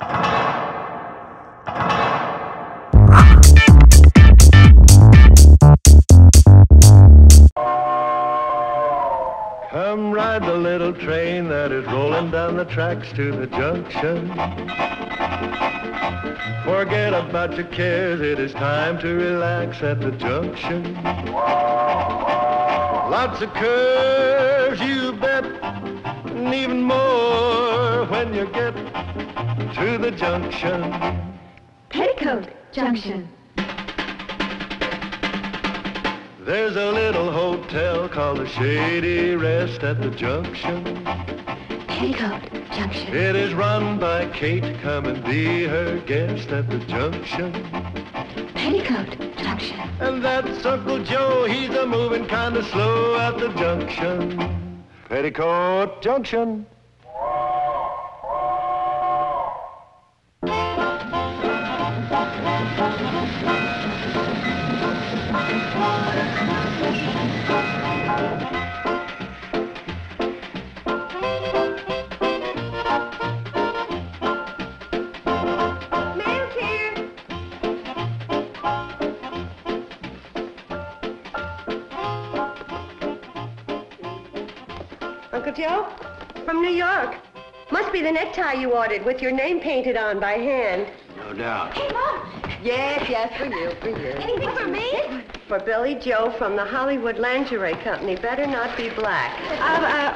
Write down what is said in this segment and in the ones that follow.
Come ride the little train that is rolling down the tracks to the junction. Forget about your cares, it is time to relax at the junction. Lots of curves, you bet, and even more when you get to the junction. Petticoat Junction. There's a little hotel called the Shady Rest at the junction. Petticoat Junction. It is run by Kate, come and be her guest at the junction. Petticoat Junction. And that's Uncle Joe, he's a moving kind of slow at the junction. Petticoat Junction. Uncle Joe? From New York. Must be the necktie you ordered with your name painted on by hand. No doubt. Hey, Mom. Yes, for you. Anything for me? For Billy Joe from the Hollywood Lingerie Company. Better not be black.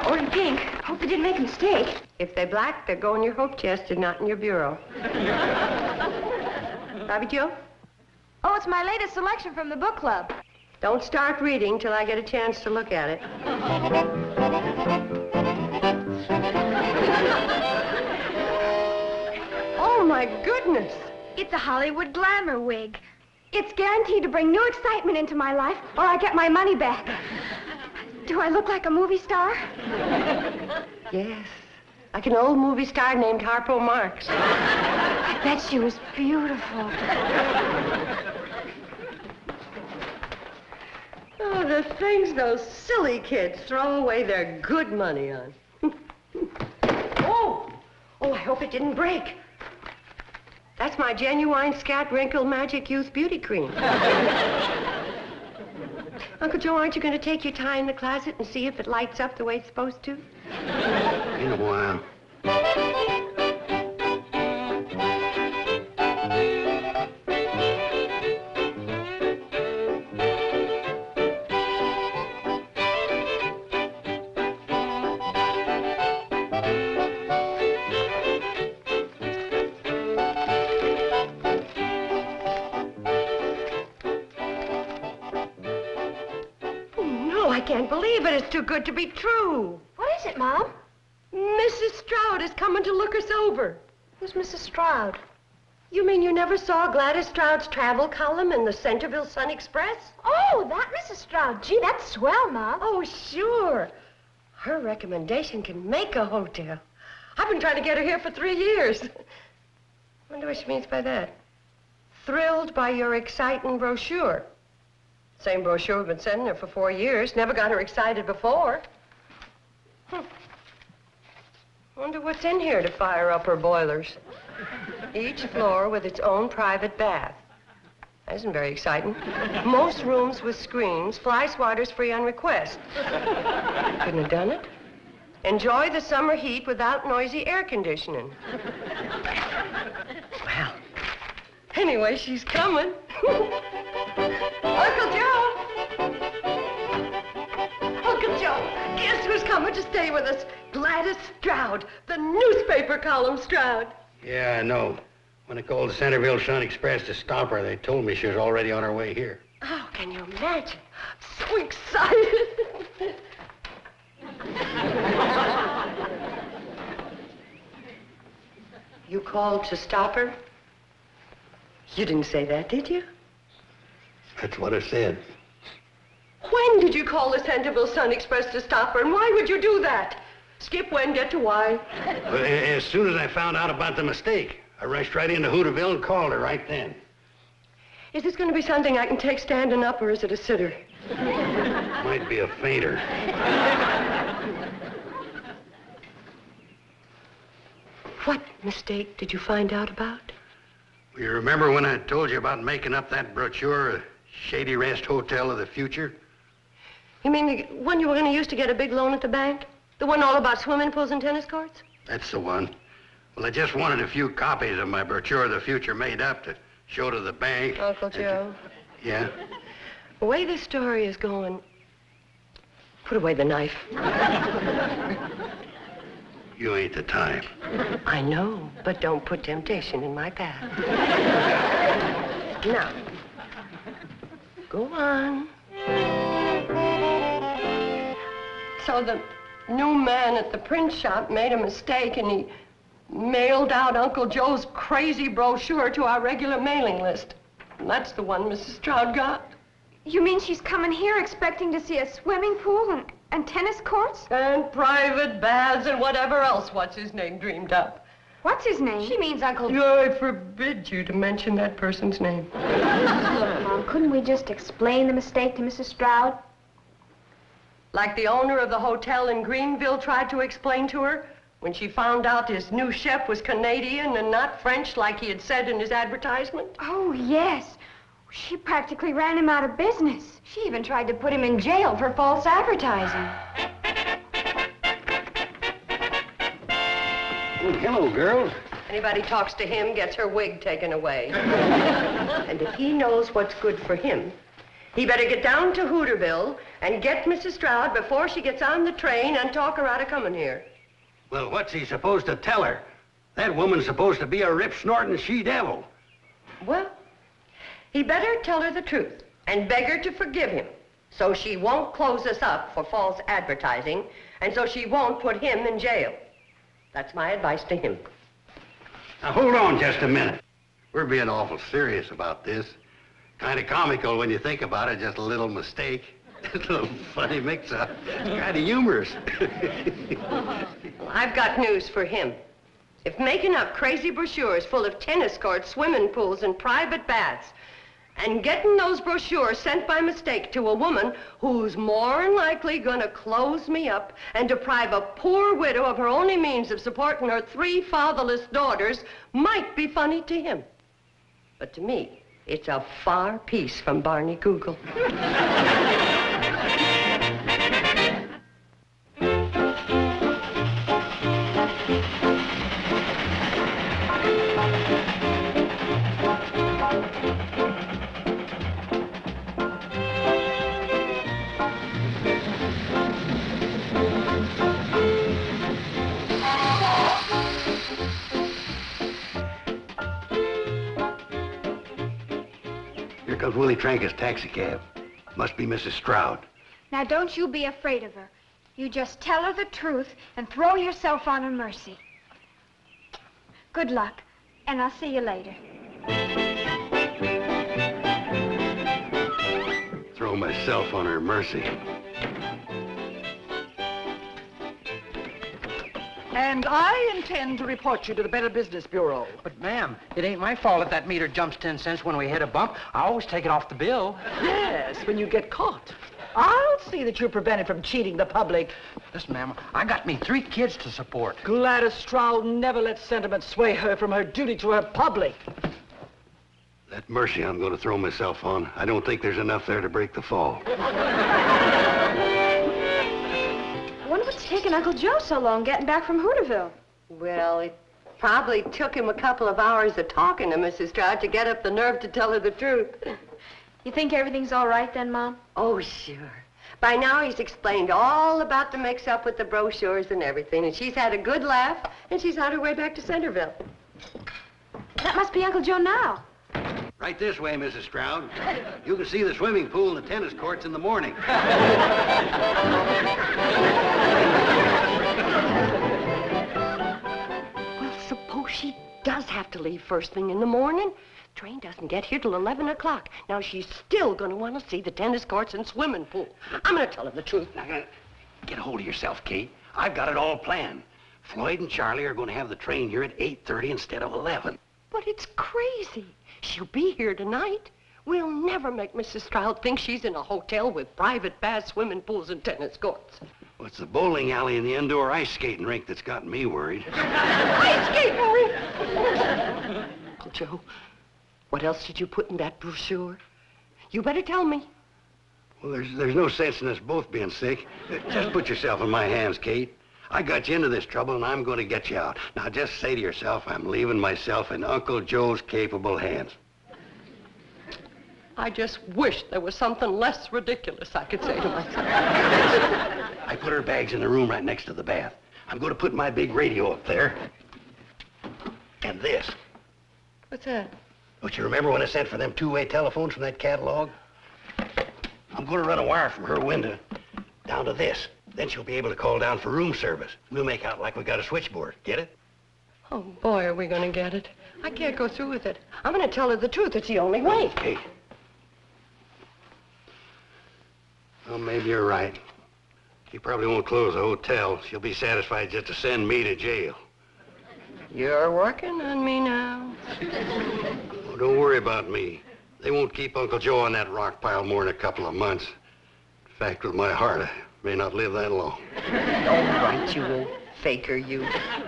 Ordered pink. Hope they didn't make a mistake. If they're black, they'll go in your hope chest and not in your bureau. Bobby Joe? Oh, it's my latest selection from the book club. Don't start reading till I get a chance to look at it. Oh, my goodness. It's a Hollywood glamour wig. It's guaranteed to bring new excitement into my life, or I get my money back. Do I look like a movie star? Yes. Like an old movie star named Harpo Marx. I bet she was beautiful. Oh, the things those silly kids throw away their good money on. Oh, I hope it didn't break. That's my genuine Scat Wrinkle Magic Youth Beauty Cream. Uncle Joe, aren't you going to take your tie in the closet and see if it lights up the way it's supposed to? In a while. I can't believe it. It's too good to be true. What is it, Mom? Mrs. Stroud is coming to look us over. Who's Mrs. Stroud? You mean you never saw Gladys Stroud's travel column in the Centerville Sun Express? Oh, that Mrs. Stroud. Gee, that's swell, Mom. Oh, sure. Her recommendation can make a hotel. I've been trying to get her here for 3 years. Wonder what she means by that. Thrilled by your exciting brochure. Same brochure we've been sending her for 4 years. Never got her excited before. Wonder what's in here to fire up her boilers. Each floor with its own private bath. That isn't very exciting. Most rooms with screens. Fly swatters free on request. Couldn't have done it. Enjoy the summer heat without noisy air conditioning. Well, anyway, she's coming. Uncle Joe! Uncle Joe, guess who's coming to stay with us? Gladys Stroud, the newspaper column Stroud. Yeah, I know. When I called the Centerville Sun Express to stop her, they told me she was already on her way here. Oh, can you imagine? I'm so excited. You called to stop her? You didn't say that, did you? That's what I said. When did you call the Centerville Sun Express to stop her, and why would you do that? Skip when, get to why. Well, as soon as I found out about the mistake, I rushed right into Hooterville and called her right then. Is this going to be something I can take standing up, or is it a sitter? Might be a fainter. What mistake did you find out about? You remember when I told you about making up that brochure, Shady Rest Hotel of the Future? You mean the one you were going to use to get a big loan at the bank? The one all about swimming pools and tennis courts? That's the one. Well, I just wanted a few copies of my brochure of the future made up to show to the bank. Uncle Joe. Yeah? The way this story is going, put away the knife. You ain't the type. I know, but don't put temptation in my path. Now, go on. So the new man at the print shop made a mistake and he mailed out Uncle Joe's crazy brochure to our regular mailing list. And that's the one Mrs. Stroud got. You mean she's coming here expecting to see a swimming pool and tennis courts? And private baths and whatever else what's-his-name dreamed up. What's his name? She means Uncle... I forbid you to mention that person's name. Look, Mom, couldn't we just explain the mistake to Mrs. Stroud? Like the owner of the hotel in Greenville tried to explain to her when she found out his new chef was Canadian and not French like he had said in his advertisement. Oh, yes. She practically ran him out of business. She even tried to put him in jail for false advertising. Well, hello, girls. Anybody talks to him gets her wig taken away. And if he knows what's good for him, he better get down to Hooterville and get Mrs. Stroud before she gets on the train and talk her out of coming here. Well, what's he supposed to tell her? That woman's supposed to be a rip-snorting she-devil. Well, he better tell her the truth and beg her to forgive him so she won't close us up for false advertising and so she won't put him in jail. That's my advice to him. Now, hold on just a minute. We're being awful serious about this. Kind of comical when you think about it, just a little mistake. A little funny mix-up. Kind of humorous. Well, I've got news for him. If making up crazy brochures full of tennis courts, swimming pools, and private baths, and getting those brochures sent by mistake to a woman who's more than likely gonna close me up and deprive a poor widow of her only means of supporting her 3 fatherless daughters might be funny to him. But to me, it's a far piece from Barney Google. Here comes Willie Tranker's taxi cab. Must be Mrs. Stroud. Now, don't you be afraid of her. You just tell her the truth and throw yourself on her mercy. Good luck, and I'll see you later. Throw myself on her mercy. And I intend to report you to the Better Business Bureau. But, ma'am, it ain't my fault if that meter jumps 10 cents when we hit a bump. I always take it off the bill. Yes, when you get caught. I'll see that you're prevented from cheating the public. Listen, ma'am, I got me 3 kids to support. Gladys Stroud never let sentiment sway her from her duty to her public. That mercy I'm going to throw myself on, I don't think there's enough there to break the fall. I wonder what's taking Uncle Joe so long getting back from Hooterville. Well, it probably took him a couple of hours of talking to Mrs. Stroud to get up the nerve to tell her the truth. You think everything's all right then, Mom? Oh, sure. By now, he's explained all about the mix-up with the brochures and everything, and she's had a good laugh, and she's on her way back to Centerville. That must be Uncle Joe now. Right this way, Mrs. Stroud. You can see the swimming pool and the tennis courts in the morning. Well, suppose she does have to leave first thing in the morning. Train doesn't get here till 11 o'clock. Now, she's still going to want to see the tennis courts and swimming pool. I'm going to tell her the truth. Now, get a hold of yourself, Kate. I've got it all planned. Floyd and Charlie are going to have the train here at 8:30 instead of 11. But it's crazy. She'll be here tonight. We'll never make Mrs. Stroud think she's in a hotel with private baths, swimming pools, and tennis courts. Well, it's the bowling alley and the indoor ice skating rink that's got me worried. Ice skating rink! Uncle Joe, what else did you put in that brochure? You better tell me. Well, there's no sense in us both being sick. Just put yourself in my hands, Kate. I got you into this trouble, and I'm going to get you out. Now, just say to yourself, I'm leaving myself in Uncle Joe's capable hands. I just wish there was something less ridiculous I could say to myself. I put her bags in the room right next to the bath. I'm going to put my big radio up there. And this. What's that? Don't you remember when I sent for them two-way telephones from that catalog? I'm going to run a wire from her window down to this. Then she'll be able to call down for room service. We'll make out like we got a switchboard. Get it? Oh, boy, are we going to get it. I can't go through with it. I'm going to tell her the truth. It's the only way. Okay. Well, maybe you're right. She probably won't close the hotel. She'll be satisfied just to send me to jail. You're working on me now. Oh, don't worry about me. They won't keep Uncle Joe on that rock pile more than a couple of months. In fact, with my heart, I may not live that long. All right, you old faker, you.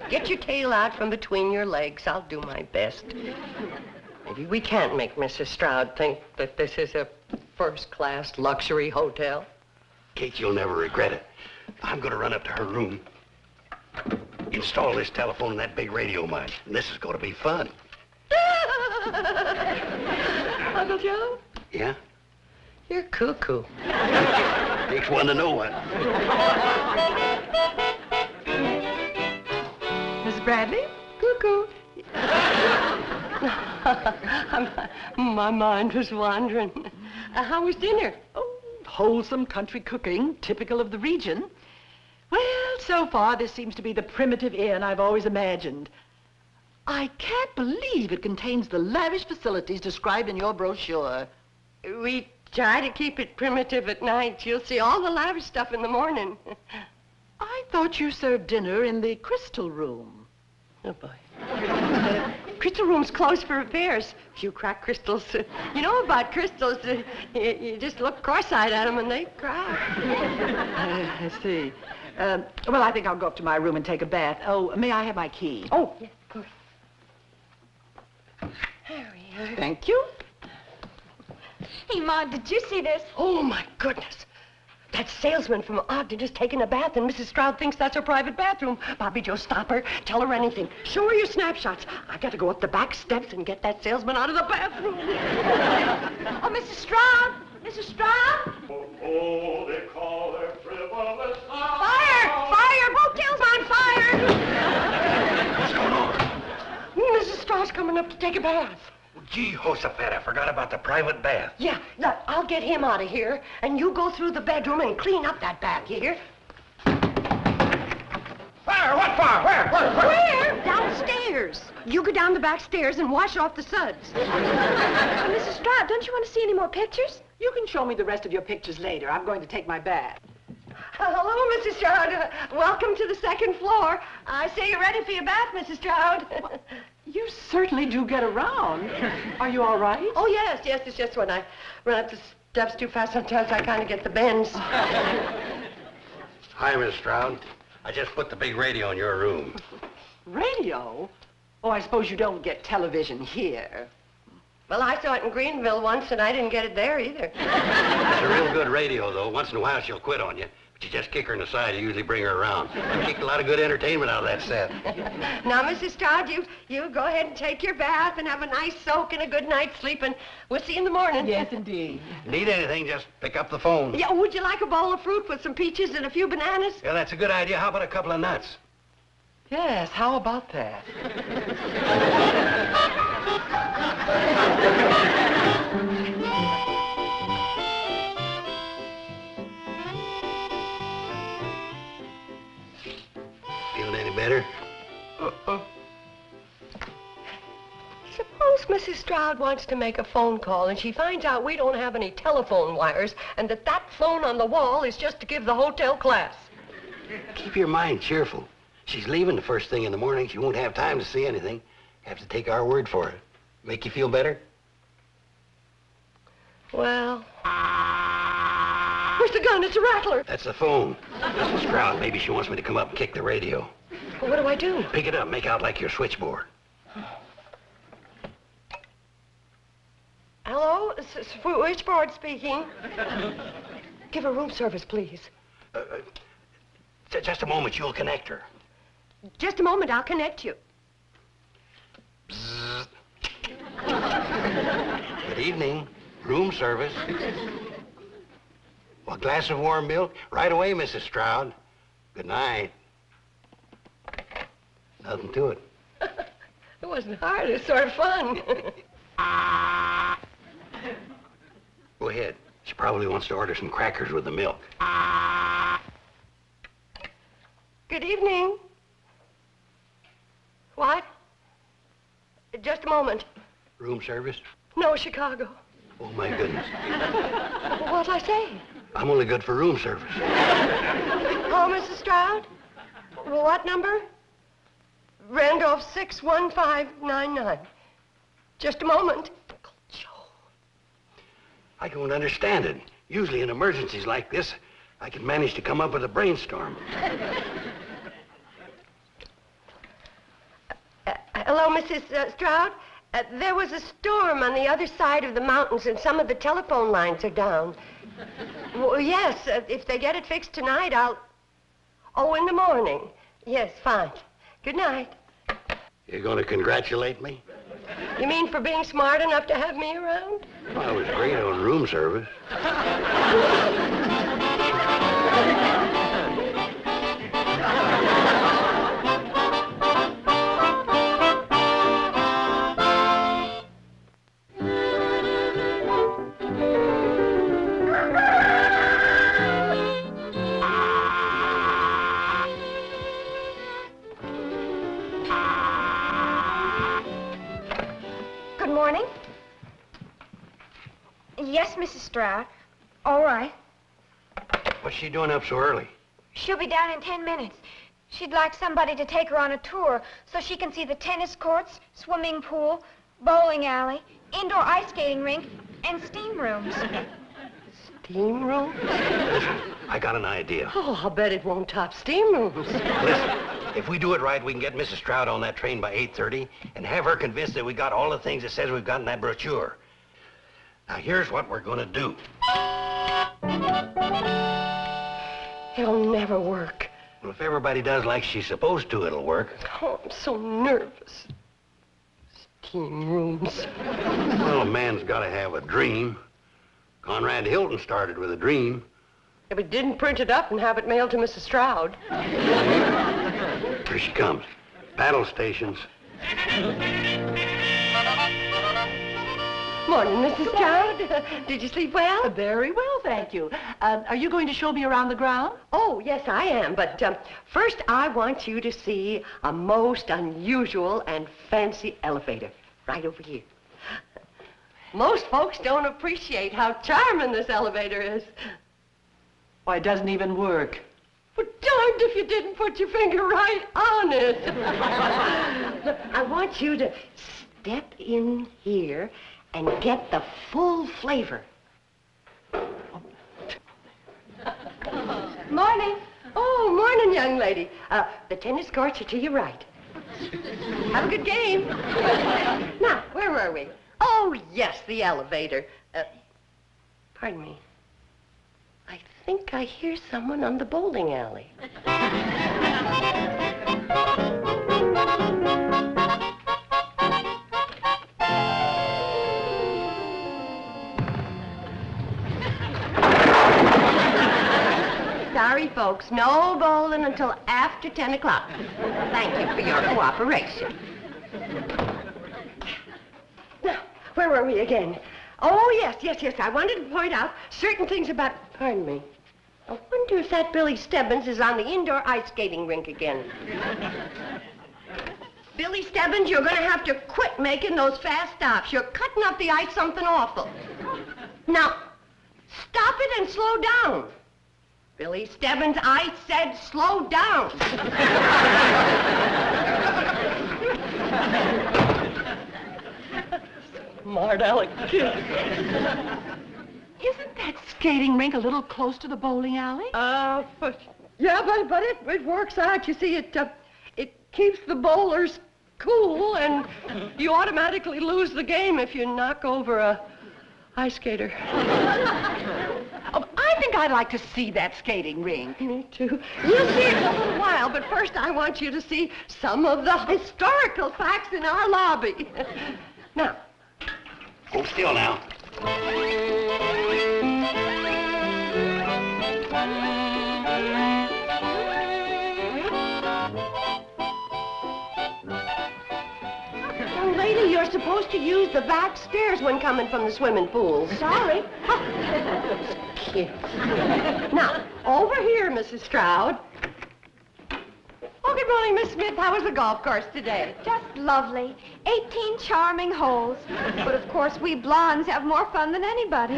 Get your tail out from between your legs. I'll do my best. Maybe we can't make Mrs. Stroud think that this is a first-class luxury hotel. Kate, you'll never regret it. I'm going to run up to her room, install this telephone and that big radio of mine, and this is going to be fun. Uncle Joe? Yeah? You're cuckoo. Takes one to know one. Miss Bradley? Cuckoo. My mind was wandering. How was dinner? Oh, wholesome country cooking, typical of the region. Well, so far, this seems to be the primitive inn I've always imagined. I can't believe it contains the lavish facilities described in your brochure. We try to keep it primitive at night. You'll see all the lavish stuff in the morning. I thought you served dinner in the crystal room. Oh, boy. Crystal room's closed for repairs. You crack crystals. You know about crystals. You just look cross-eyed at them and they crack. I see. Well, I think I'll go up to my room and take a bath. Oh, may I have my key? Oh, yeah, of course. There we are. Thank you. Hey, Ma, did you see this? Oh, my goodness. That salesman from Ogden just taking a bath, and Mrs. Stroud thinks that's her private bathroom. Bobby Joe, stop her. Tell her anything. Show her your snapshots. I got to go up the back steps and get that salesman out of the bathroom. Oh, Mrs. Stroud! Mrs. Stroud! Oh, they call her frivolous. Fire! Fire! Motel's on fire! What's going on? Mrs. Stroud's coming up to take a bath. Gee, Josephat, I forgot about the private bath. Yeah, look, I'll get him out of here, and you go through the bedroom and clean up that bath, you hear? Fire? What fire? Where? Where? Downstairs. You go down the back stairs and wash off the suds. Mrs. Stroud, don't you want to see any more pictures? You can show me the rest of your pictures later. I'm going to take my bath. Hello, Mrs. Stroud. Welcome to the second floor. I say you're ready for your bath, Mrs. Stroud. You certainly do get around. Are you all right? Oh, yes. It's just when I run up the steps too fast, sometimes I kind of get the bends. Hi, Miss Stroud. I just put the big radio in your room. Radio? Oh, I suppose you don't get television here. Well, I saw it in Greenville once, and I didn't get it there either. It's a real good radio, though. Once in a while, she'll quit on you. But you just kick her in the side. You usually bring her around. You kick a lot of good entertainment out of that set. Now, Mrs. Stroud, you go ahead and take your bath and have a nice soak and a good night's sleep, and we'll see you in the morning. Yes, indeed. Need anything, just pick up the phone. Yeah, would you like a bowl of fruit with some peaches and a few bananas? Yeah, that's a good idea. How about a couple of nuts? Yes, how about that? Feeling any better? Suppose Mrs. Stroud wants to make a phone call and she finds out we don't have any telephone wires and that phone on the wall is just to give the hotel class. Keep your mind cheerful. She's leaving the first thing in the morning. She won't have time to see anything. Have to take our word for it. Make you feel better? Well... Where's the gun? It's a rattler. That's the phone. Mrs. Stroud, maybe she wants me to come up and kick the radio. Well, what do I do? Pick it up, make out like your switchboard. Hello? Switchboard speaking. Give her room service, please. Just a moment, you'll connect her. Just a moment, I'll connect you. Bzzz. Good evening. Room service. A glass of warm milk? Right away, Mrs. Stroud. Good night. Nothing to it. It wasn't hard. It's sort of fun. Go ahead. She probably wants to order some crackers with the milk. Good evening. What? Just a moment. Room service? No, Chicago. Oh, my goodness. What'd I say? I'm only good for room service. Oh, Mrs. Stroud? What number? Randolph 61599. Just a moment. Uncle Joe. I don't understand it. Usually in emergencies like this, I can manage to come up with a brainstorm. Hello, Mrs. Stroud? There was a storm on the other side of the mountains, and some of the telephone lines are down. Well, yes, if they get it fixed tonight, I'll... Oh, in the morning. Yes, fine. Good night. You're going to congratulate me? You mean for being smart enough to have me around? Well, I was great on room service. Yes, Mrs. Stroud. All right. What's she doing up so early? She'll be down in 10 minutes. She'd like somebody to take her on a tour so she can see the tennis courts, swimming pool, bowling alley, indoor ice skating rink, and steam rooms. Steam rooms? Listen, I got an idea. Oh, I'll bet it won't top steam rooms. Listen, if we do it right, we can get Mrs. Stroud on that train by 8:30 and have her convinced that we got all the things it says we've got in that brochure. Now, here's what we're going to do. It'll never work. Well, if everybody does like she's supposed to, it'll work. Oh, I'm so nervous. Steam rooms. Well, a man's got to have a dream. Conrad Hilton started with a dream. If it didn't print it up and have it mailed to Mrs. Stroud. Here she comes. Battle stations. Morning, Mrs. Stroud. Did you sleep well? Very well, thank you. Are you going to show me around the ground? Oh, yes, I am. But first, I want you to see a most unusual and fancy elevator right over here. Most folks don't appreciate how charming this elevator is. Why, it doesn't even work. Well, darned if you didn't put your finger right on it. I want you to step in here and get the full flavor. Morning. Oh, morning, young lady. The tennis courts are to your right. Have a good game. Now, where were we? Oh, yes, the elevator. Pardon me. I think I hear someone on the bowling alley. Sorry, folks, no bowling until after 10 o'clock. Thank you for your cooperation. Now, where were we again? Oh, yes. I wanted to point out certain things about... Pardon me. I wonder if that Billy Stebbins is on the indoor ice skating rink again. Billy Stebbins, you're going to have to quit making those fast stops. You're cutting up the ice something awful. Now, stop it and slow down. Billy Stebbins, I said slow down. Smart aleck kid. Isn't that skating rink a little close to the bowling alley? Yeah, but it works out. You see, it keeps the bowlers cool, and you automatically lose the game if you knock over a ice skater. Oh, I think I'd like to see that skating rink. Me too. You'll see it in a little while, but first I want you to see some of the historical facts in our lobby. Now. Hold still now. Young lady, you're supposed to use the back stairs when coming from the swimming pool. Sorry. Kids. Now, over here, Mrs. Stroud. Oh, good morning, Miss Smith. How was the golf course today? Just lovely. 18 charming holes. But of course, we blondes have more fun than anybody.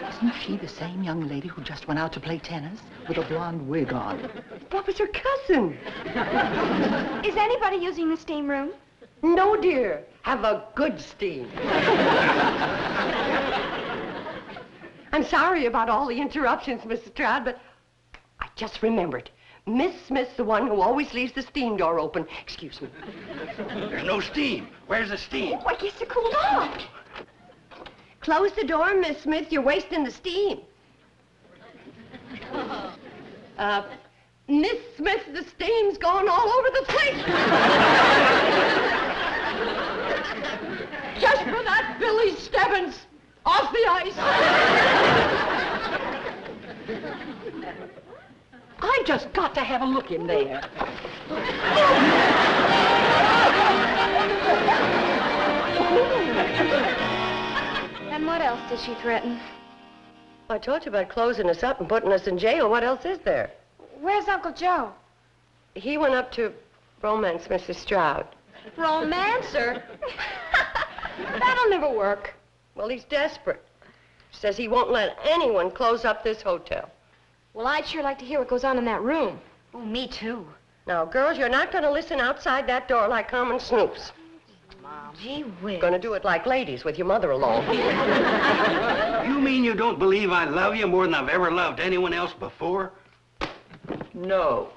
Isn't she the same young lady who just went out to play tennis with a blonde wig on? That was her cousin. Is anybody using the steam room? No, dear. Have a good steam. I'm sorry about all the interruptions, Mrs. Stroud, but I just remembered. Miss Smith's the one who always leaves the steam door open. Excuse me. There's no steam. Where's the steam? Oh, I guess it cooled off. Close the door, Miss Smith. You're wasting the steam. Miss Smith, the steam's gone all over the place. Just for that Billy Stebbins off the ice. I just got to have a look in there. And what else did she threaten? I told you about closing us up and putting us in jail. What else is there? Where's Uncle Joe? He went up to romance Mrs. Stroud. Romancer? That'll never work. Well, he's desperate. Says he won't let anyone close up this hotel. Well, I'd sure like to hear what goes on in that room. Oh, me too. Now, girls, you're not going to listen outside that door like common snoops. Mom. Gee whiz. Going to do it like ladies with your mother along. You mean you don't believe I love you more than I've ever loved anyone else before? No.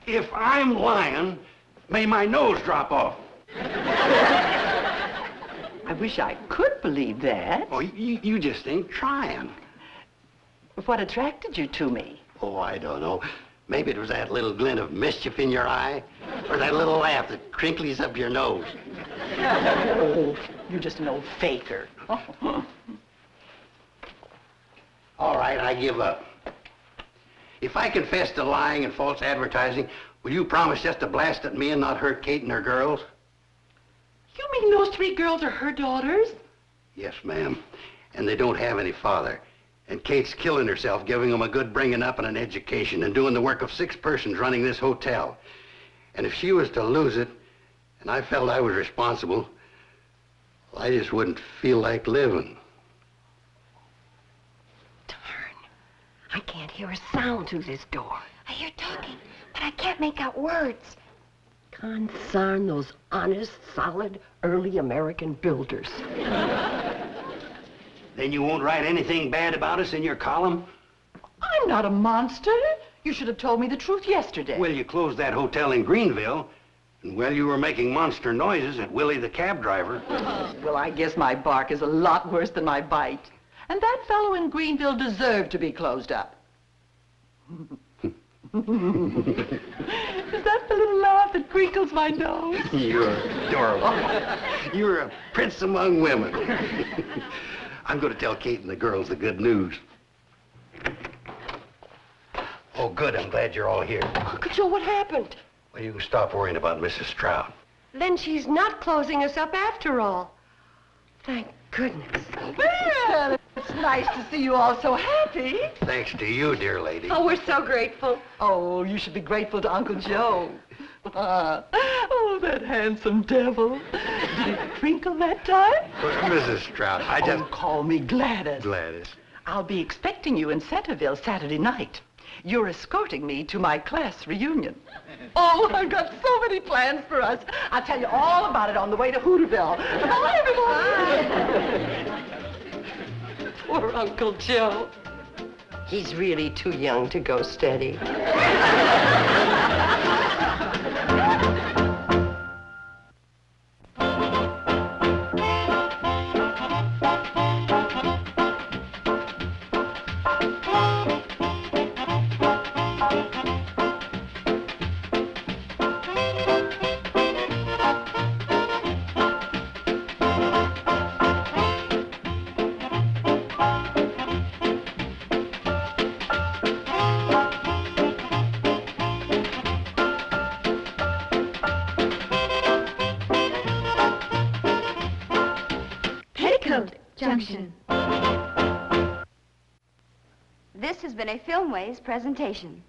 If I'm lying, may my nose drop off. I wish I could believe that. Oh, you just ain't trying. What attracted you to me? Oh, I don't know. Maybe it was that little glint of mischief in your eye, or that little laugh that crinkles up your nose. Oh, you're just an old faker. All right, I give up. If I confess to lying and false advertising, will you promise just to blast at me and not hurt Kate and her girls? You mean those 3 girls are her daughters? Yes, ma'am. And they don't have any father. And Kate's killing herself, giving them a good bringing up and an education, and doing the work of 6 persons running this hotel. And if she was to lose it, and I felt I was responsible, well, I just wouldn't feel like living. Darn. I can't hear a sound through this door. I hear talking, but I can't make out words. Concern those honest, solid, early American builders. Then you won't write anything bad about us in your column? I'm not a monster. You should have told me the truth yesterday. Well, you closed that hotel in Greenville, and well, you were making monster noises at Willie the cab driver. Well, I guess my bark is a lot worse than my bite. And that fellow in Greenville deserved to be closed up. Is that the little laugh that crinkles my nose? You're adorable. You're a prince among women. I'm going to tell Kate and the girls the good news. Oh, good. I'm glad you're all here. Uncle Joe, what happened? Well, you can stop worrying about Mrs. Stroud. Then she's not closing us up after all. Thank goodness. Well, it's nice to see you all so happy. Thanks to you, dear lady. Oh, we're so grateful. Oh, you should be grateful to Uncle Joe. Oh, that handsome devil. Did it crinkle that time? Well, Mrs. Stroud, I just... Oh, call me Gladys. Gladys. I'll be expecting you in Centerville Saturday night. You're escorting me to my class reunion. Oh, I've got so many plans for us. I'll tell you all about it on the way to Hooterville. Come on, everyone. Poor Uncle Joe. He's really too young to go steady. Petticoat Junction. This has been a Filmways presentation.